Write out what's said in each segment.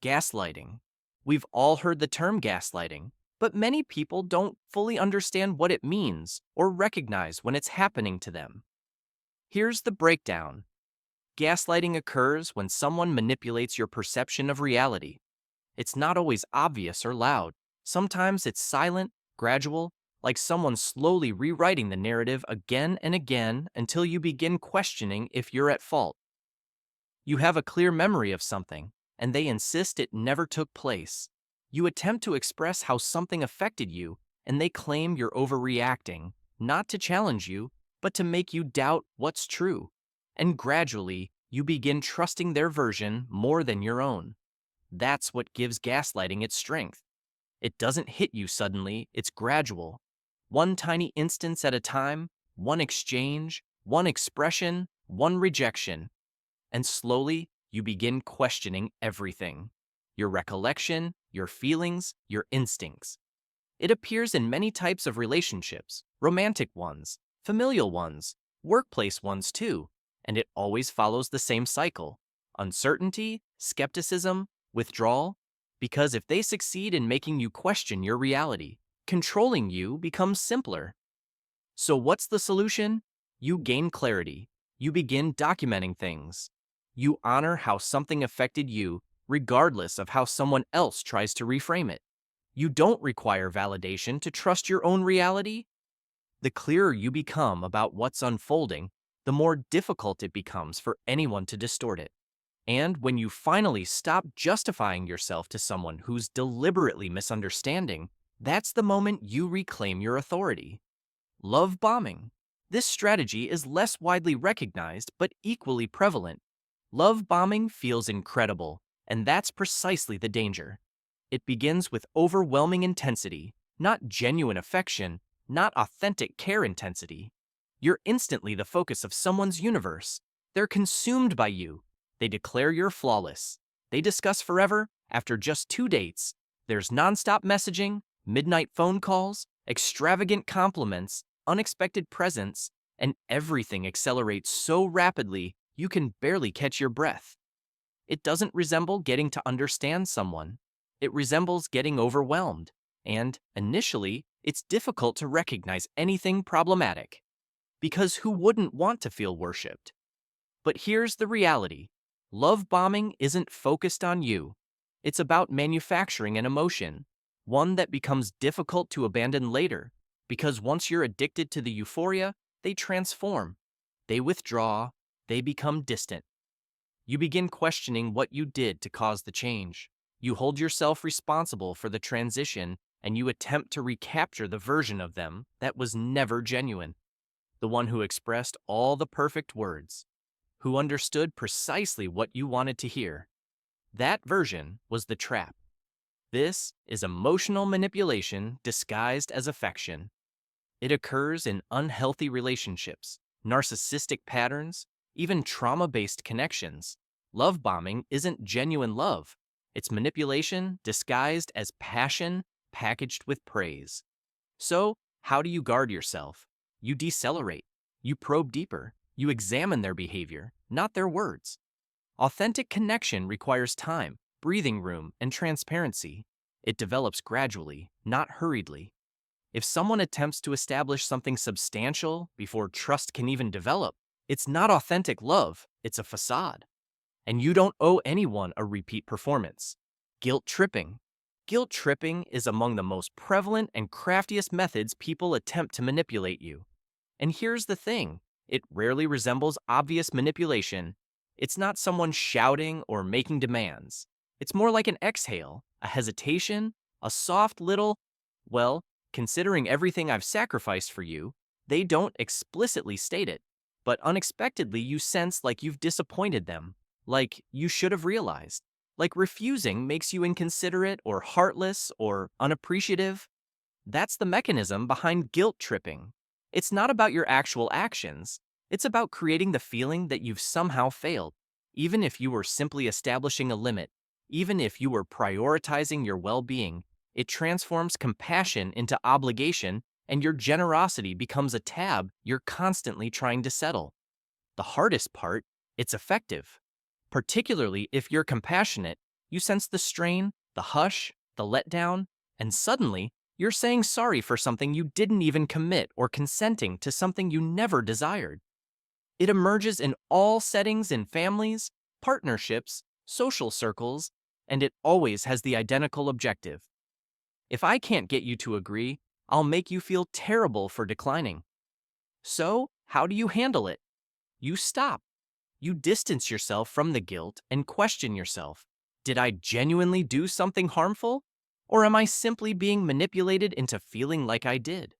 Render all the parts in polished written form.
Gaslighting. We've all heard the term gaslighting, but many people don't fully understand what it means or recognize when it's happening to them. Here's the breakdown. Gaslighting occurs when someone manipulates your perception of reality. It's not always obvious or loud. Sometimes it's silent, gradual, like someone slowly rewriting the narrative again and again until you begin questioning if you're at fault. You have a clear memory of something, and they insist it never took place. You attempt to express how something affected you, and they claim you're overreacting, not to challenge you, but to make you doubt what's true. And gradually, you begin trusting their version more than your own. That's what gives gaslighting its strength. It doesn't hit you suddenly, it's gradual. One tiny instance at a time, one exchange, one expression, one rejection. And slowly, you begin questioning everything. Your recollection, your feelings, your instincts. It appears in many types of relationships, romantic ones, familial ones, workplace ones too, and it always follows the same cycle. Uncertainty, skepticism, withdrawal. Because if they succeed in making you question your reality, controlling you becomes simpler. So what's the solution? You gain clarity. You begin documenting things. You honor how something affected you, regardless of how someone else tries to reframe it. You don't require validation to trust your own reality. The clearer you become about what's unfolding, the more difficult it becomes for anyone to distort it. And when you finally stop justifying yourself to someone who's deliberately misunderstanding, that's the moment you reclaim your authority. Love bombing. This strategy is less widely recognized but equally prevalent. Love bombing feels incredible, and that's precisely the danger. It begins with overwhelming intensity, not genuine affection, not authentic care intensity. You're instantly the focus of someone's universe. They're consumed by you. They declare you're flawless. They discuss forever after just 2 dates. There's nonstop messaging, midnight phone calls, extravagant compliments, unexpected presents, and everything accelerates so rapidly you can barely catch your breath. It doesn't resemble getting to understand someone. It resembles getting overwhelmed. And, initially, it's difficult to recognize anything problematic. Because who wouldn't want to feel worshipped? But here's the reality. Love bombing isn't focused on you. It's about manufacturing an emotion, one that becomes difficult to abandon later, because once you're addicted to the euphoria, they transform. They withdraw. They become distant. You begin questioning what you did to cause the change. You hold yourself responsible for the transition, and you attempt to recapture the version of them that was never genuine. The one who expressed all the perfect words, who understood precisely what you wanted to hear. That version was the trap. This is emotional manipulation disguised as affection. It occurs in unhealthy relationships, narcissistic patterns, even trauma-based connections. Love bombing isn't genuine love. It's manipulation disguised as passion packaged with praise. So, how do you guard yourself? You decelerate. You probe deeper. You examine their behavior, not their words. Authentic connection requires time, breathing room, and transparency. It develops gradually, not hurriedly. If someone attempts to establish something substantial before trust can even develop, it's not authentic love, it's a facade. And you don't owe anyone a repeat performance. Guilt tripping. Guilt tripping is among the most prevalent and craftiest methods people attempt to manipulate you. And here's the thing. It rarely resembles obvious manipulation. It's not someone shouting or making demands. It's more like an exhale, a hesitation, a soft little, well, considering everything I've sacrificed for you. They don't explicitly state it, but unexpectedly you sense like you've disappointed them, like you should have realized, like refusing makes you inconsiderate or heartless or unappreciative. That's the mechanism behind guilt tripping. It's not about your actual actions. It's about creating the feeling that you've somehow failed, even if you were simply establishing a limit, even if you were prioritizing your well-being. It transforms compassion into obligation, and your generosity becomes a tab you're constantly trying to settle. The hardest part, it's effective. Particularly if you're compassionate, You sense the strain, the hush, the letdown, and suddenly, you're saying sorry for something you didn't even commit or consenting to something you never desired. It emerges in all settings in families, partnerships, social circles, and it always has the identical objective. If I can't get you to agree, I'll make you feel terrible for declining. So, how do you handle it? You stop. You distance yourself from the guilt and question yourself. Did I genuinely do something harmful? Or am I simply being manipulated into feeling like I did?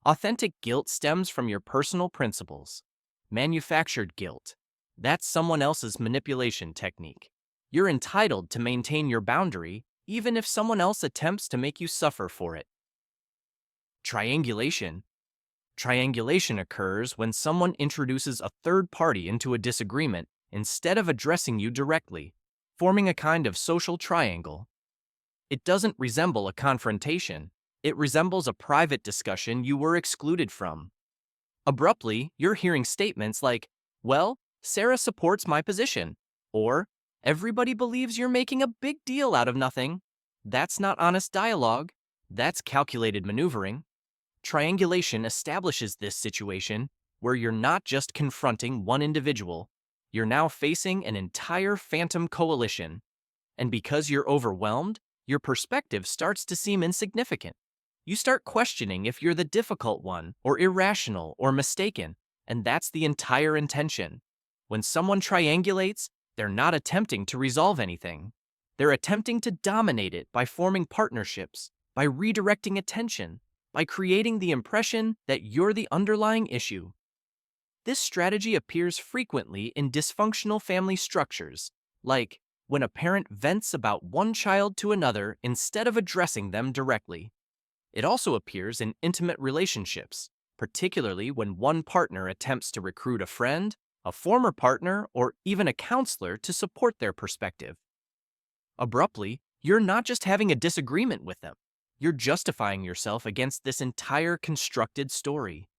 Authentic guilt stems from your personal principles. Manufactured guilt, that's someone else's manipulation technique. You're entitled to maintain your boundary even if someone else attempts to make you suffer for it. Triangulation. Triangulation occurs when someone introduces a third party into a disagreement instead of addressing you directly, forming a kind of social triangle. It doesn't resemble a confrontation. It resembles a private discussion you were excluded from. Abruptly, you're hearing statements like, well, Sarah supports my position, or everybody believes you're making a big deal out of nothing. That's not honest dialogue. That's calculated maneuvering. Triangulation establishes this situation where you're not just confronting one individual, you're now facing an entire phantom coalition. And because you're overwhelmed, your perspective starts to seem insignificant. You start questioning if you're the difficult one, or irrational, or mistaken, and that's the entire intention. When someone triangulates, they're not attempting to resolve anything. They're attempting to dominate it by forming partnerships, by redirecting attention, by creating the impression that you're the underlying issue. This strategy appears frequently in dysfunctional family structures, like when a parent vents about one child to another instead of addressing them directly. It also appears in intimate relationships, particularly when one partner attempts to recruit a friend, a former partner, or even a counselor to support their perspective. Abruptly, you're not just having a disagreement with them, you're justifying yourself against this entire constructed story.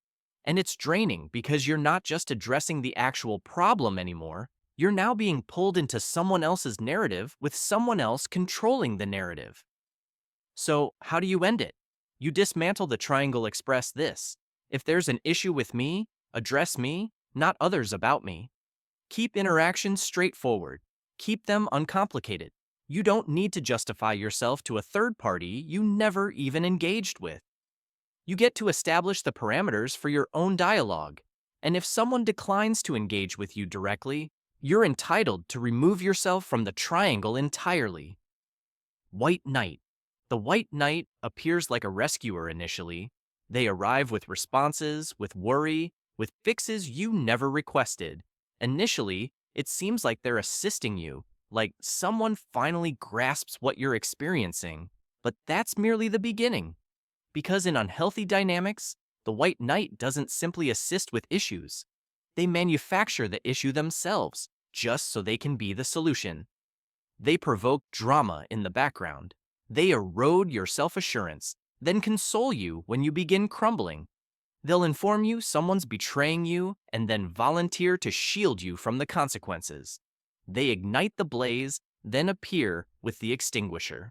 And it's draining because you're not just addressing the actual problem anymore, you're now being pulled into someone else's narrative with someone else controlling the narrative. So, how do you end it? You dismantle the triangle express this. If there's an issue with me, address me, not others about me. Keep interactions straightforward. Keep them uncomplicated. You don't need to justify yourself to a third party you never even engaged with. You get to establish the parameters for your own dialogue. And if someone declines to engage with you directly, you're entitled to remove yourself from the triangle entirely. White Knight. The White Knight appears like a rescuer initially. They arrive with responses, with worry, with fixes you never requested. Initially, it seems like they're assisting you, like someone finally grasps what you're experiencing. But that's merely the beginning. Because in unhealthy dynamics, the White Knight doesn't simply assist with issues. They manufacture the issue themselves, just so they can be the solution. They provoke drama in the background. They erode your self-assurance, then console you when you begin crumbling. They'll inform you someone's betraying you and then volunteer to shield you from the consequences. They ignite the blaze, then appear with the extinguisher.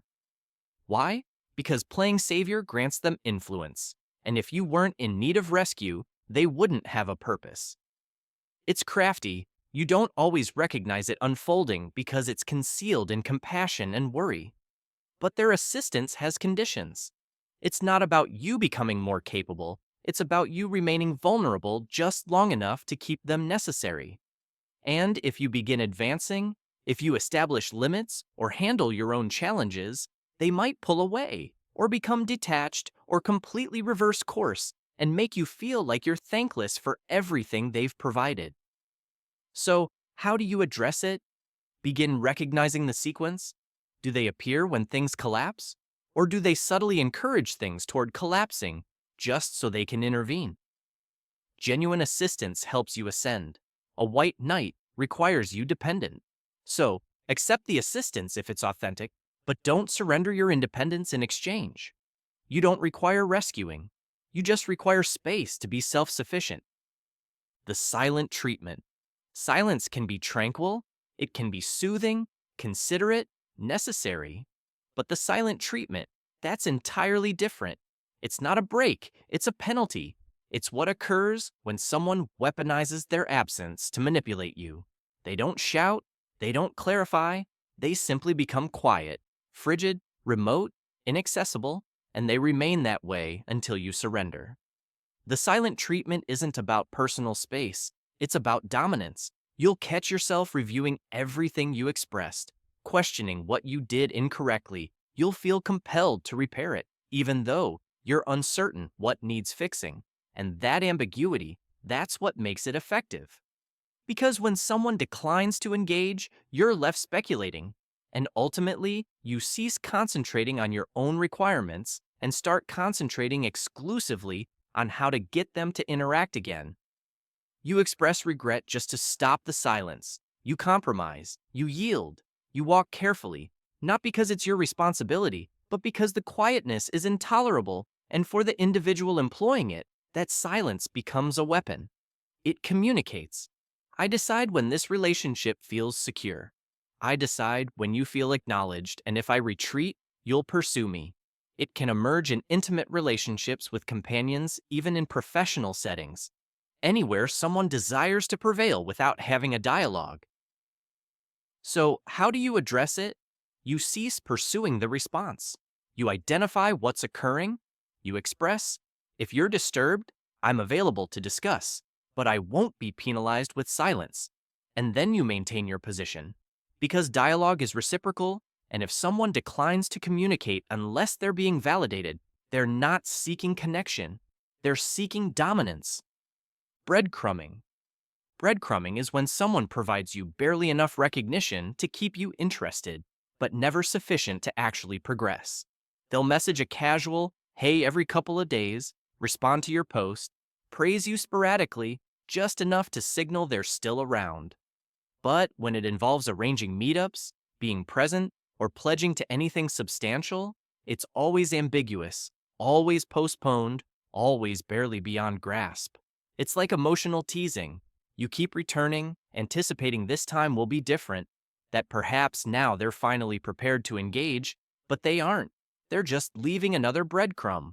Why? Because playing savior grants them influence, and if you weren't in need of rescue, they wouldn't have a purpose. It's crafty. You don't always recognize it unfolding because it's concealed in compassion and worry. But their assistance has conditions. It's not about you becoming more capable, it's about you remaining vulnerable just long enough to keep them necessary. And if you begin advancing, if you establish limits or handle your own challenges, they might pull away, or become detached, or completely reverse course, and make you feel like you're thankless for everything they've provided. So, how do you address it? Begin recognizing the sequence? Do they appear when things collapse? Or do they subtly encourage things toward collapsing, just so they can intervene? Genuine assistance helps you ascend. A White Knight requires you dependent. So, accept the assistance if it's authentic, but don't surrender your independence in exchange. You don't require rescuing. You just require space to be self-sufficient. The silent treatment. Silence can be tranquil, it can be soothing, considerate, necessary. But the silent treatment, that's entirely different. It's not a break, it's a penalty. It's what occurs when someone weaponizes their absence to manipulate you. They don't shout, they don't clarify, they simply become quiet, frigid, remote, inaccessible, and they remain that way until you surrender. The silent treatment isn't about personal space, it's about dominance. You'll catch yourself reviewing everything you expressed, questioning what you did incorrectly. You'll feel compelled to repair it, even though you're uncertain what needs fixing. And that ambiguity, that's what makes it effective. Because when someone declines to engage, you're left speculating. And ultimately, you cease concentrating on your own requirements and start concentrating exclusively on how to get them to interact again. You express regret just to stop the silence. You compromise. You yield. You walk carefully, not because it's your responsibility, but because the quietness is intolerable, and for the individual employing it, that silence becomes a weapon. It communicates. I decide when this relationship feels secure. I decide when you feel acknowledged, and if I retreat, you'll pursue me. It can emerge in intimate relationships with companions, even in professional settings. Anywhere someone desires to prevail without having a dialogue. So, how do you address it? You cease pursuing the response. You identify what's occurring. You express, if you're disturbed, I'm available to discuss, but I won't be penalized with silence. And then you maintain your position. Because dialogue is reciprocal, and if someone declines to communicate unless they're being validated, they're not seeking connection. They're seeking dominance. Breadcrumbing. Breadcrumbing is when someone provides you barely enough recognition to keep you interested, but never sufficient to actually progress. They'll message a casual, hey, every couple of days, respond to your post, praise you sporadically, just enough to signal they're still around. But when it involves arranging meetups, being present, or pledging to anything substantial, it's always ambiguous, always postponed, always barely beyond grasp. It's like emotional teasing. You keep returning, anticipating this time will be different, that perhaps now they're finally prepared to engage, but they aren't. They're just leaving another breadcrumb.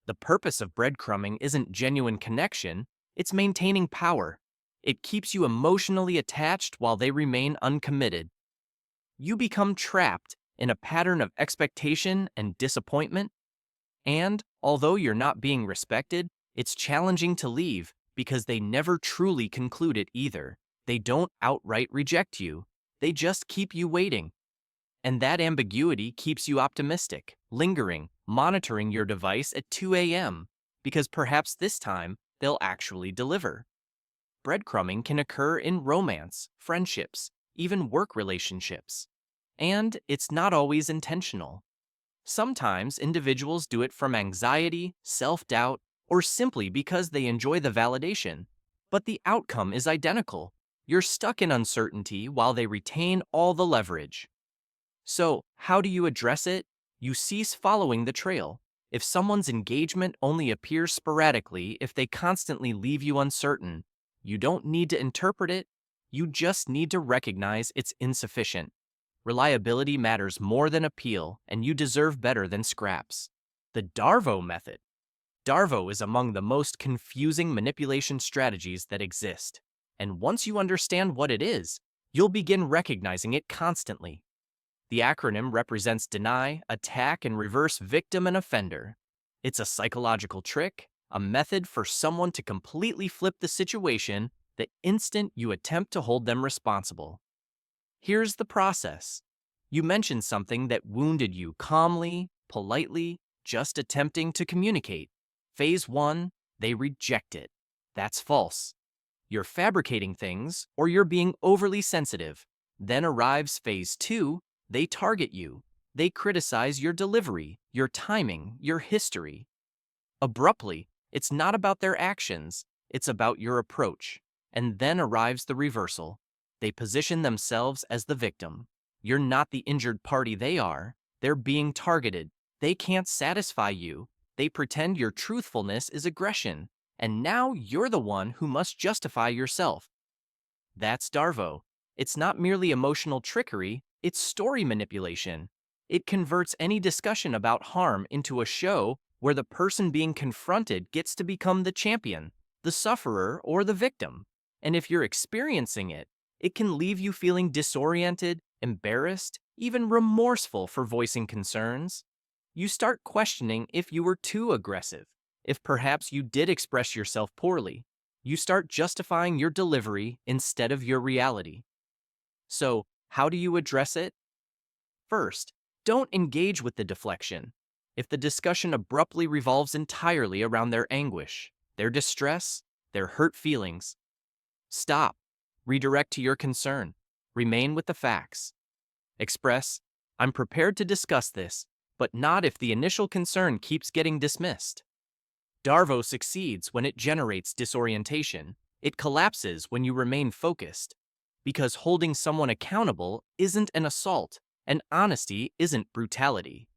The purpose of breadcrumbing isn't genuine connection, it's maintaining power. It keeps you emotionally attached while they remain uncommitted. You become trapped in a pattern of expectation and disappointment, and although you're not being respected, it's challenging to leave because they never truly conclude it either. They don't outright reject you, they just keep you waiting. And that ambiguity keeps you optimistic, lingering, monitoring your device at 2 a.m., because perhaps this time they'll actually deliver. Breadcrumbing can occur in romance, friendships, even work relationships. And it's not always intentional. Sometimes individuals do it from anxiety, self-doubt, or simply because they enjoy the validation. But the outcome is identical. You're stuck in uncertainty while they retain all the leverage. So, how do you address it? You cease following the trail. If someone's engagement only appears sporadically, if they constantly leave you uncertain, you don't need to interpret it, you just need to recognize it's insufficient. Reliability matters more than appeal, and you deserve better than scraps. The DARVO method. DARVO is among the most confusing manipulation strategies that exist. And once you understand what it is, you'll begin recognizing it constantly. The acronym represents deny, attack, and reverse victim and offender. It's a psychological trick, a method for someone to completely flip the situation the instant you attempt to hold them responsible. Here's the process. You mention something that wounded you calmly, politely, just attempting to communicate. Phase 1, they reject it. That's false. You're fabricating things, or you're being overly sensitive. Then arrives Phase 2, they target you. They criticize your delivery, your timing, your history. Abruptly, it's not about their actions, it's about your approach. And then arrives the reversal. They position themselves as the victim. You're not the injured party they are. They're being targeted. They can't satisfy you. They pretend your truthfulness is aggression. And now you're the one who must justify yourself. That's DARVO. It's not merely emotional trickery, It's story manipulation. It converts any discussion about harm into a show where the person being confronted gets to become the champion, the sufferer, or the victim. And if you're experiencing it, it can leave you feeling disoriented, embarrassed, even remorseful for voicing concerns. You start questioning if you were too aggressive, if perhaps you did express yourself poorly. You start justifying your delivery instead of your reality. So, how do you address it? First, don't engage with the deflection. If the discussion abruptly revolves entirely around their anguish, their distress, their hurt feelings, stop. Redirect to your concern. Remain with the facts. Express, I'm prepared to discuss this, but not if the initial concern keeps getting dismissed. DARVO succeeds when it generates disorientation. It collapses when you remain focused. Because holding someone accountable isn't an assault, and honesty isn't brutality.